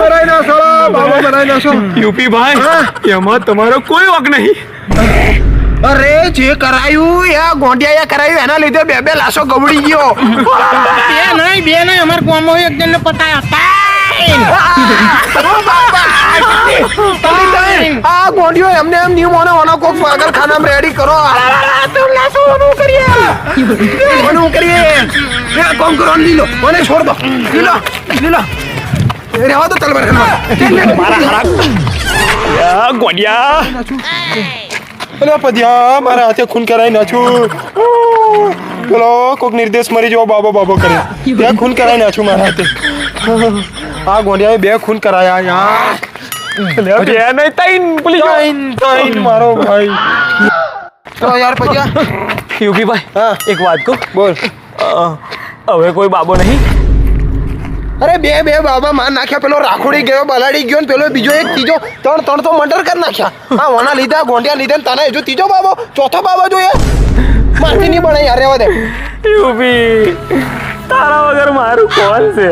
મરાઈ નાખો બાબો, મરાઈ નાખો. યુપી ભાઈ, એમાં તમારો કોઈ વક નહીં. અરે જે કરાયું એ ગોંડિયા કરાયું, એના લીધે બે લાશો ગવડી ગયો. બે નહીં અમાર ગામમાં એક જણને પતાયા હતા. આ ગોંડિયો એમને એમ નહીં મોનો કોક પાગલ ખાનામાં રેડી કરો. કોમ કરો, લીલો મને છોડ દો. લીલો રહેવા દો. તલવાર ગોડિયા, અરે પદ્યા, મારા હાથે ખૂન કરાવી નાખ્યું. પેલો કોક નિર્દેશ મરી જવો બાબો કરે, બે ખૂન કરાવી નાખ્યું મારા હાથે. આ ગોંડિયાએ 2 ખૂન કરાયા યાર. ત્રણ મારો ભાઈ. તો યાર પદ્યા, યુપી ભાઈ, હા એક વાત કહું. બોલ. હવે કોઈ બાબો નહીં. અરે બે બાબા માર નાખ્યા. પેલો રાખોડી ગયો, બલાડી ગયો, ને પેલો બીજો એક ત્રીજો, ત્રણ તો મર્ડર કરી નાખ્યા. હા વણા લીધા, ગોંડિયા લીધા, તને હજુ ત્રીજો બાબો, ચોથો બાબો જોઈએ. મારથી નહીં બને યાર, રહેવા દે. યુપી, તારા વગર મારું કોણ છે?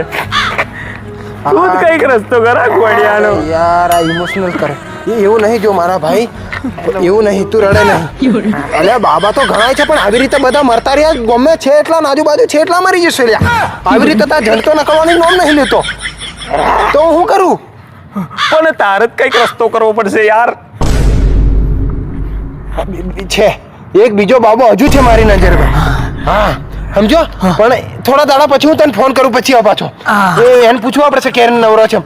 તું જ કઈક રસ્તો કરા ગોડિયાનો. યાર આ ઇમોશનલ કરે. એવું નહીં જો મારા ભાઈ, એવું નહીં, તું રડે નહીં. અલ્યા બાબા તો ઘણા છે, પણ આવી રીતે બધા મરતા રહ્યા. ગમે છે એટલા આજુબાજુ છે એટલા મરી જશે લ્યા. આવી રીતે તાર ઝંટો નકળવાની નોમ નહીં લેતો, તો હું કરું? પણ તારે જ કઈક રસ્તો કરવો પડશે યાર. છે એક બીજો બાબો હજુ છે મારી નજરમાં. હા સમજો, પણ થોડા દાડા પછી હું તને ફોન કરું, પછી આવ પાછો. એને પૂછવા પડશે કે નવરો છે.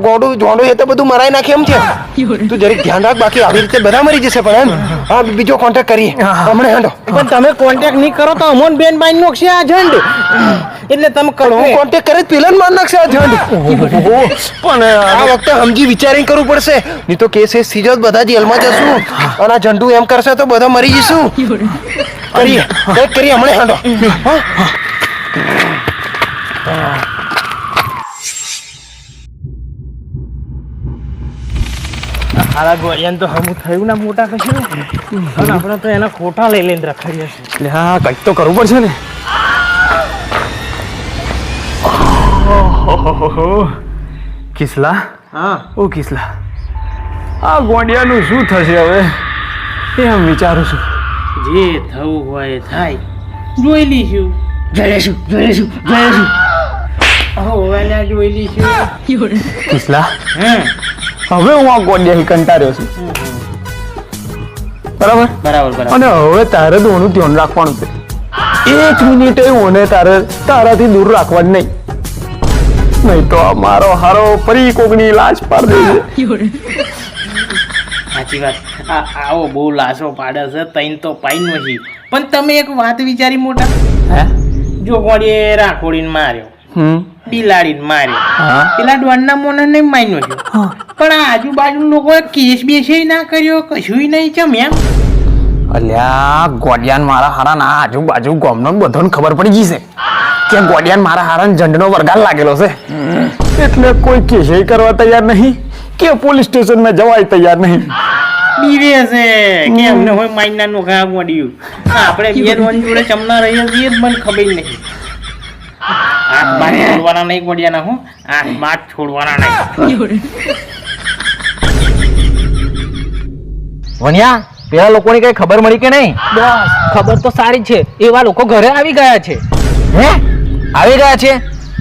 ગોંડું એ તો બધું મરાઈ નાખે એમ છે. તું જરીક ધ્યાન રાખ, બાકી આવી રીતે બધા મરી જશે. પણ એમ હા, બીજો કોન્ટેક્ટ કરીએ હમણાં. હેંડો. પણ તમે કોન્ટેક્ટ નહીં કરો તો અમોન બેન બાઈ નોખશે આ ઝંડ. એટલે તમે કરો. હું કોન્ટેક્ટ કરે પેલા માર નાખશે આ ઝંડ. પણ આ વખતે સમજી વિચારીને કરવું પડશે, નહીં તો કેસ સીજો બધા જેલમાં જશું. અને આ ઝંડુ એમ કરશે તો બધા મરી જશું. કરીએ કંઈક કરીએ હમણાં. હેંડો. હાલા ગોળિયાને તો હમું થયું ના મોટા કશું, અને આપણે તો એના ખોટા લઈ લઈને રખાડ્યા છે. એટલે હા, કંઈક તો કરવું પડશે ને. કિસલા, હા ઓ કિસલા, આ ગોંડિયાનું શું થશે હવે એમ વિચારું છું. જે થવું હોય એ થાય, જોઈ લઈશું. જોઈ લઈશું. કિસલા, હમ હવે હું આ ગોંડિયા કંટાળ્યો છું. બરાબર. અને હવે તારે તો ઓનું ધ્યાન રાખવાનું છે. 1 મિનિટે ઓને તારાથી દૂર રાખવાનું નહીં, નહીં તો મારો હારો ફરી કોકની લાશ પાડી દે. સાચી વાત. આવો બહુ લાશો પાડે છે, તૈન તો પાઈ નથી. પણ તમે એક વાત વિચારી મોટા, હે? જો ગોળીએ રાખોડીને માર્યો, બિલાડીને માર્યો, પેલા ડોનના મોને માર્યો છે, પણ આ આજુબાજુ લોકોએ કેસ બેસે ના કર્યો, કશું નહીં છે એમ. અલ્યા ગોડિયાન મારા હારા ના આજુબાજુ ગામનો બધાને ખબર પડી ગઈ છે કે ગોડિયાન મારા હારા ઝંડનો વરગાલ લાગેલો છે. એટલે કોઈ કેસ કરવા તૈયાર નહીં કે પોલીસ સ્ટેશનમાં જવાય તૈયાર નહીં. બીવે છે કે અમને હોય માઇના નો ઘા મોડ્યું. આપણે બે ડોન જોડે ચમના રહીએ છીએ મને ખબર નહીં. હાથ બાર છોડવાના નહીં ગોડિયાના. હું હાથ બાર છોડવાના નહીં. વણ્યા, પેલા લોકોની કઈ ખબર મળી કે નહીં? બસ ખબર તો સારી છે, એવા લોકો ઘરે આવી ગયા છે. હે, આવી ગયા છે?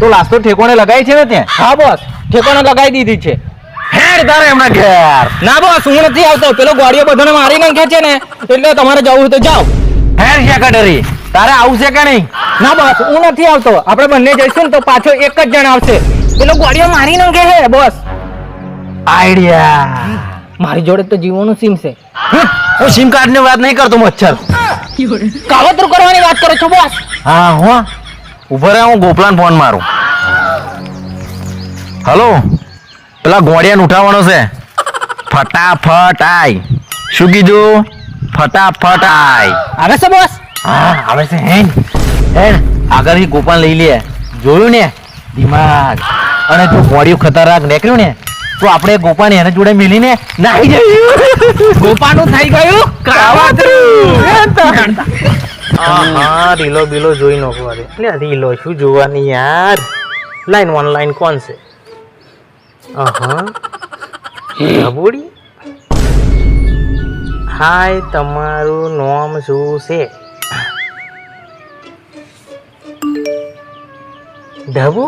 તો લાશ તો ઠેકોણે લગાવી છે ને ત્યાં? હા બોસ, ઠેકાણે લગાવી દીધી છે. હેડ તારે હમણાં ઘેર. ના બોસ, હું નથી આવતો. પેલો ગાડીઓ બધાને મારી નાખે છે ને, એટલે તમારે જવું હોય તો જાઓ. હેડ સેક્રેટરી, તારે આવું છે કે નહીં? ના બોસ, હું નથી આવતો. આપણે બંને જઈશું ને તો પાછો એક જ જણ આવશે. પેલો ગાડીઓ મારી નાખે છે બોસ. આઈડિયા. મારી જોડે તો જીવોનું સીમ છે. હું સિમ કાર્ડ ની વાત નહીં કરતો મચ્છર. કાવતરું કરવાની વાત કરો છો બોસ? હા હું ઉભો રહે, હું ગોપલાન ફોન મારું. હલો, પેલા ગોળિયાને ઉઠાવવાનો છે. ફટાફટ આય. શું કીધું? ફટાફટ આય. આવે છે બોસ? હા આવે છે. હેડ આગળથી ગોપાલ લઈ લે. જોયું ને દિમાગ. અને જો ગોળિયું ખતરનાક નીકળ્યું ને તો આપણે ગોપાને એને જોડે મિલીને નાહી જઈએ. ગોપાનું થઈ ગયું કાવતરું. હા રીલો બીલો જોઈ નાખો. એટલે રીલો શું જોવાની યાર, લાઈન ઓનલાઈન કોણ છે? ઢબુડી હાય તમારું નામ શું છે ઢબુ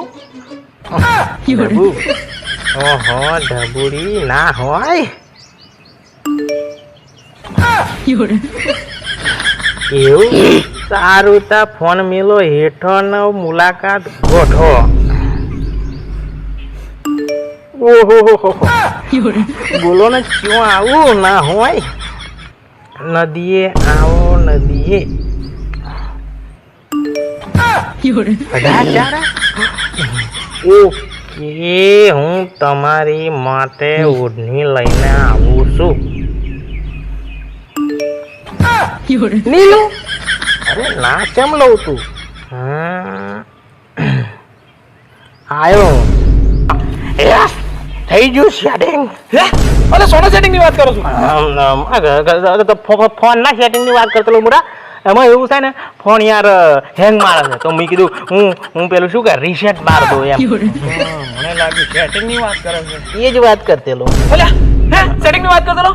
ઢબુ ઓહો ઢબુડી ના હોય એવું સારું તા ફોન મેલો હેઠળનો મુલાકાત ગોઠવો ઓહો બોલો ને ક્યાં આવું ના હોય નદીએ આવો નદીએ ઓકે હું તમારી માટે ઓઢણી લઈને આવું છું નીલું અરે ના કેમ લઉં તું આયો થઈ ગયું સેટિંગ અરે સોના સેટિંગ ની વાત કરો છો? ફોન ના સેટિંગ ની વાત કરતો મુરા એમાં એવું છે ને ફોન યાર હેંગ મારે છે તો મેં કીધું હું પેલું શું કે રીસેટ માર દઉં એમ મને લાગ્યું સેટિંગ ની વાત કરે છે. એ જ વાત કરતેલો સેટિંગ ની વાત કરતો હતો?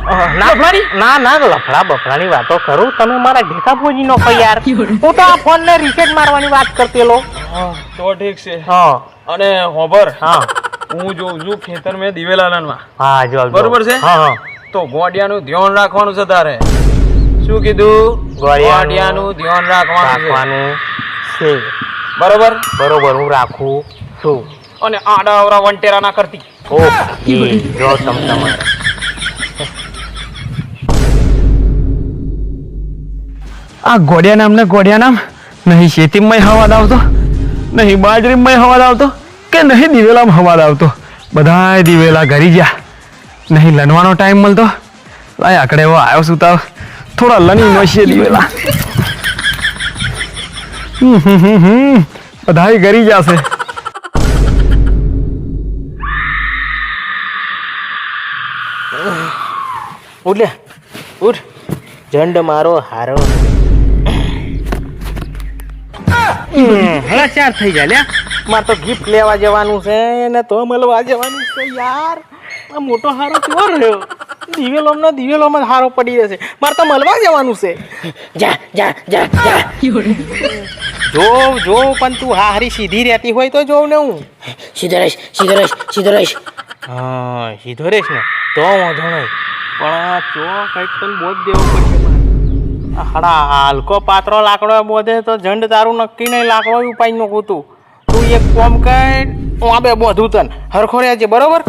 ના લફડા બફડાની વાતો કરું તમે મારા ઢેકા ભોજી નો યાર હું તો આ ફોન ને રીસેટ મારવાની વાત કરતેલો તો ઠીક છે. હા અને હોબર હા હું જોઉં છું ખેતર મેં દિવેલાલનમાં હા જો બરોબર છે? હા તો ગોડિયાનું ધ્યાન રાખવાનું છે તારે. શું કીધું? ગોડિયાનું ધ્યાન રાખવાનું છે બરોબર. બરોબર હું રાખું છું અને આડા અવરા વંટેરા ના કરતી. ઓકે જો તમારે આ ગોડિયા નામ ને ગોડિયા નામ નહીં શેતીમાં હવાદ આવતો, નહીં બાજરીમાં હવાદ આવતો, કે નહીં દિવેલામાં હવાદ આવતો. બધાય દિવેલા ઘરી ગયા, નહીં લણવાનો ટાઈમ મળતો. લાય આકડે એવો આવ્યો છું તાવ થોડા લની નોશીએ દિવેલા. બધાય ઘરી જશે. ઉઠ લે ઉઠ ઝંડ મારો હારો હલા ચાર થઈ જાય લે મારે તો ગિફ્ટ લેવા જવાનું છે ને તો મળવા જવાનું છે યાર આ મોટો હારો કેવો રહ્યો દિવેલોમાં હારો પડી રહેશે મારે તો મળવા જવાનું છે જો પણ તું હારી સીધી રહેતી હોય તો જોઉં ને હું સીધો રહીશ હા સીધો રહીશ ને તો વાંધો નહીં પણ ચો કંઈક તને બોધ દેવો પડશે હડા હલકો પાત્રો લાકડો બોધે તો ઝંડ તારું નક્કી નહીં લાકડો ઉપાય નો તું એક કોમ કર હું આ બે બોધું તને હરખો રહેજે બરોબર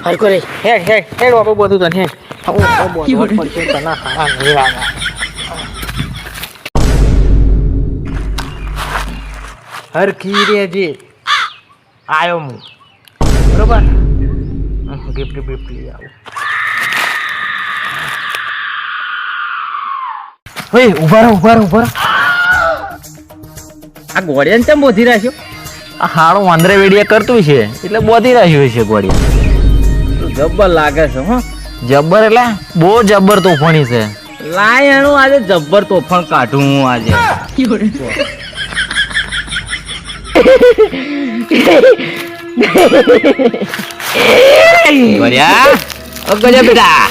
હરકો રે હેડ આપણે બોધું તને હેડ પડશે તને હારા નહીં લાગે હરખી રહેજે આવ્યો હું બરોબર ગિફ્ટ લઈ આવું ઓય ઉભા રહો આ ગોડિયાને કેમ બોધી રાખ્યો? આ હાડો વાંદરે વેડિયા કરતું છે એટલે બોધી રાખ્યું છે ગોડિયા. જબ્બર લાગે છે હો. જબ્બર એટલે બહુ જબ્બર તોફાની છે. લાય એનું આજે જબ્બર તોફાન કાઢું હું આજે. ગોડિયા ઓ ગોડિયા બેટા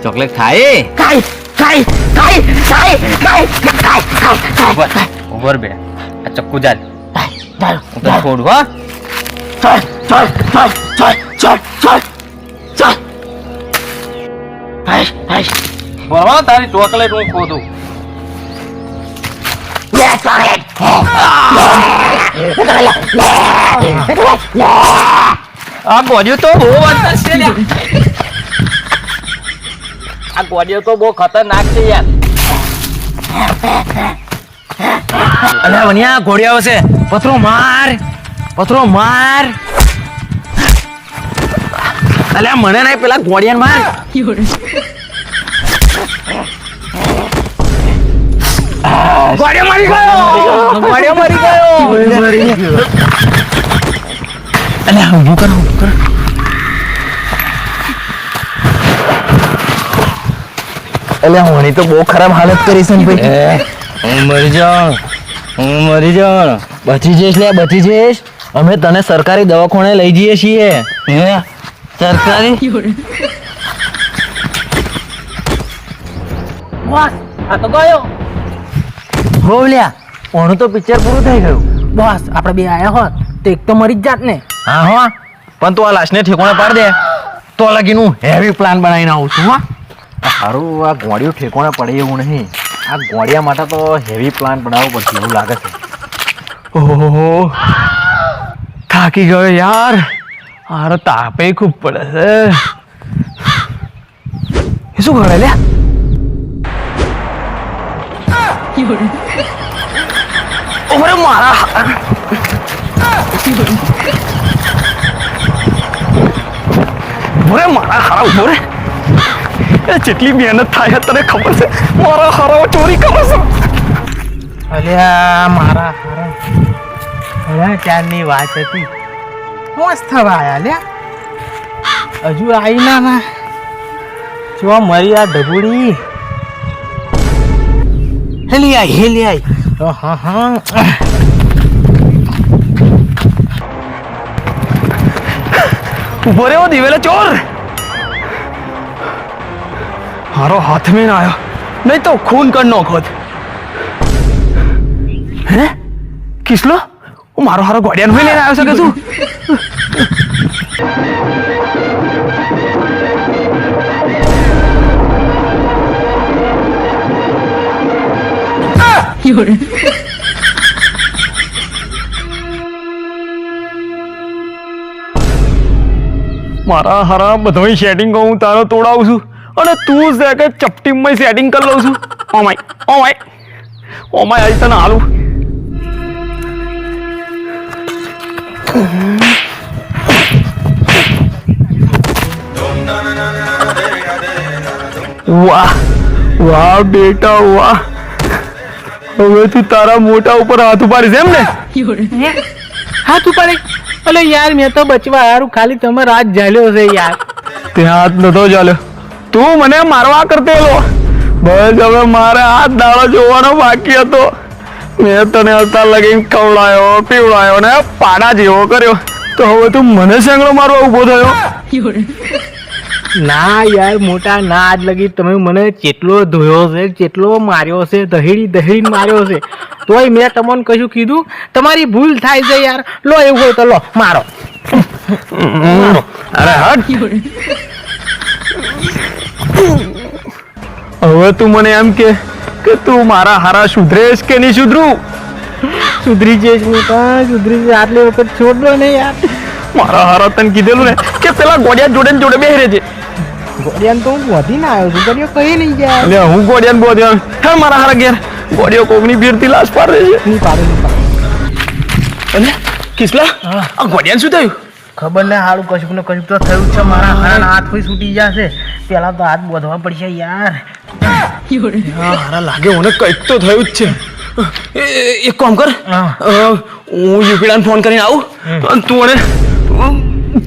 ચોકલેટ ખાય ઉભર બે આ ચક્કુ જાલ હું તને છોડું હો બોલો તારી ચોકલેટ હું ખોદું આ ગોડિયો તો બહુ અંદર છે આ ગોડિયો તો બહુ ખતરનાક છે યાર. અલ્યા વનિયા ઘોડિયાઓ છે પથરો માર અલ્યા મને નહીં પેલા ઘોડિયાને માર. ગોડિયો મારી ગયો અલ્યા ઊભું કર અલ્યા હોણી તો બહુ ખરાબ હાલત કરી છે ને ભાઈ. હું મરી જાઉં બચી જઈશ અમે તને સરકારી દવાખાને લઈ જઈએ છીએ. હે સરકારી બોસ આ તો ગયો. હો લ્યા ઓનું તો પિક્ચર પૂરું થઈ ગયું. બોસ આપણે બે આયા હોત તો એક તો મરી જ જાત ને. હા હો પણ તું આ લાશને ઠેકોણે પાડી દે તો લગીનું હેવી પ્લાન બનાવીને આવું છું. હા સારું આ ગોળીઓ ઠેકોણે પડે એવું નહીં. આ ગોળિયા માટે તો હેવી પ્લાન બનાવવો પડશે એવું લાગે છે. ઓહો થાકી ગયો યાર. આરો તાપે ખૂબ પડે છે. એ શું કરે લ્યા? ઓરે મારા ઓરે મારા હારા ઉભો રે. એ જેટલી મહેનત થાય છે તને ખબર છે. મારા હારા ચોરી કરે છે. અલ્યા મારા હારા ઘણા ચારની વાત હતી. મસ્ત થવા આયા લ્યા. હજુ આવી ના જો મરી આ ઢબુડી. હેલી આઈ. હા ઉભો રે ઓ દિવેલા ચોર. હારો હાથ में ना आया नहीं तो खून कर नौखत. હે કિસલો હું મારો હારો ગોડિયાન હોય લઈને આવ્યો છે કે તું? મારા હારા બધોય સેટિંગ હું તારો તોડાવું છું અને તું છે કે ચપટીમાં સેટિંગ કરી લઉં છું. ઓમાય આઈ તને હાલું. વાહ બેટા વાહ. હવે તું તારા મોટા ઉપર હાથ ઉપાડીશ એમ ને? હાથ ઉપાડે. અલે યાર મેં તો બચવા હારું ખાલી તમે રાત ઝાલ્યો છે યાર. તે હાથ નતો ચાલ્યો. તું મને મારવા કરતેલો. બસ હવે મારે હાથ દાડો જોવાનો બાકી હતો. મેં તને અત્યાર લગીને ખવડાયો પીવડાયો ને પાડા જેવો કર્યો તો હવે તું મને સેંગડો મારવા ઊભો થયો. ના યાર મોટા ના આજ લગી તમે મને કેટલો ધોયો છે કેટલો માર્યો છે દહેડી માર્યો છે તોય મેં તમને કશું કીધું. તમારી ભૂલ થાય છે યાર. લો એવું હોય તો લો મારો. અરે હટ. હવે તું મને એમ કે તું મારા હારા સુધરેશ કે નહીં સુધરું? સુધરી જઈશ મોટા સુધરી જઈશ. આટલી વખત છોડ દો ને યાર. મારા હારા તને કીધેલું ને કે પેલા ગોડિયા જોડે ને જોડે બેહરે છે. ગોડિયાને તો હું વધી ના આવ્યો છું. ગોડિયો કઈ નહીં જાય. એટલે હું ગોડિયાને બોધ્યો હે મારા હારા ઘેર ગોડિયો કોકની ભીડથી લાશ પાડે છે. નહીં પાડે. અને કિસલા આ ગોડિયાને શું થયું? ખબર ને હારું કશું ને કશું તો થયું જ છે. મારા હારા હાથ કોઈ છૂટી જશે. પેલા તો હાથ બોધવા પડશે યાર. હારા લાગે મને કંઈક તો થયું જ છે. એક કામ કર હું યુપીડાને ફોન કરીને આવું અને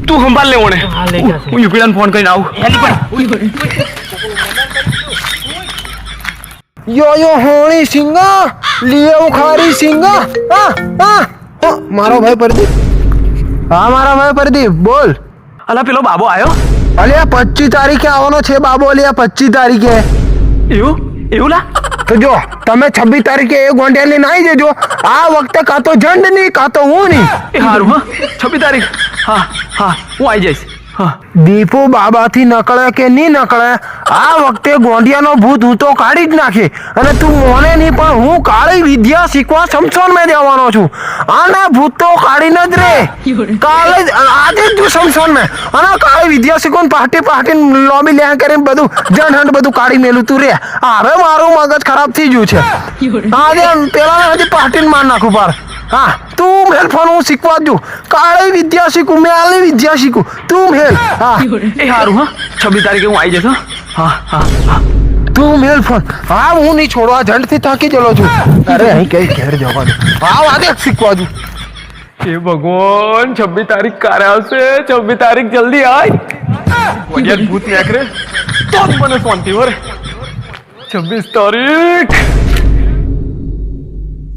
તું સંભાળ લે ઓને. હું યુપીડાને ફોન કરીને આવું. યો હોણી સિંગા લીયો ખારી સિંગા. મારો ભાઈ પ્રદીપ. હા મારા ભાઈ પ્રદીપ બોલ. અલા પેલો બાબો આવ્યો? અલ્યા 25 તારીખે આવવાનો છે બાબો. અલ્યા 25 તારીખે. એવું લા? તો જો તમે 26 તારીખે એ ગોંડિયા લઈને આવી જજો. આ વખતે કાં તો જંડ નહીં કાં તો હું નહીં. એ સારું. હા 26 તારીખ. હા હું આવી જઈશ. હા દીપુ બાબાથી નકળે કે નહીં નકળે આ વખતે ગોંડિયાનો ભૂત હું તો કાઢી જ નાખી. અને તું મોને નહીં પણ હું કાળી વિદ્યા શીખવા શમશાનમાં જવાનો છું. આના ભૂત તો કાઢીને જ રે. કાલે આજે જ શમશાનમાં અને કાળી વિદ્યા શીખવા પાર્ટી લોબી લે કરીને બધું જનહંડ બધું કાઢી મેલું તું રે. હવે મારું મગજ ખરાબ થઈ ગયું છે. આજે પેલા હજી પાર્ટીને માર નાખું પાર. હા તું મેલ ફોન હું શીખવા જ કાળી વિદ્યા શીખું મેલી વિદ્યા શીખું તું મેલ. હા એ સારું. હા 26 તારીખે હું આવી જઈશ. હા તું મેલ ફોન. હા હું નહીં છોડવા જંડથી થાકી ગયેલો છું. અરે અહીં કઈ ઘેર જવાનું. હા આજે જ શીખવા છું. એ ભગવાન 26 તારીખ ક્યારે આવશે? 26 તારીખ જલ્દી આય. ભૂત નીકળે તો જ મને શાંતિ વરે. 26 તારીખ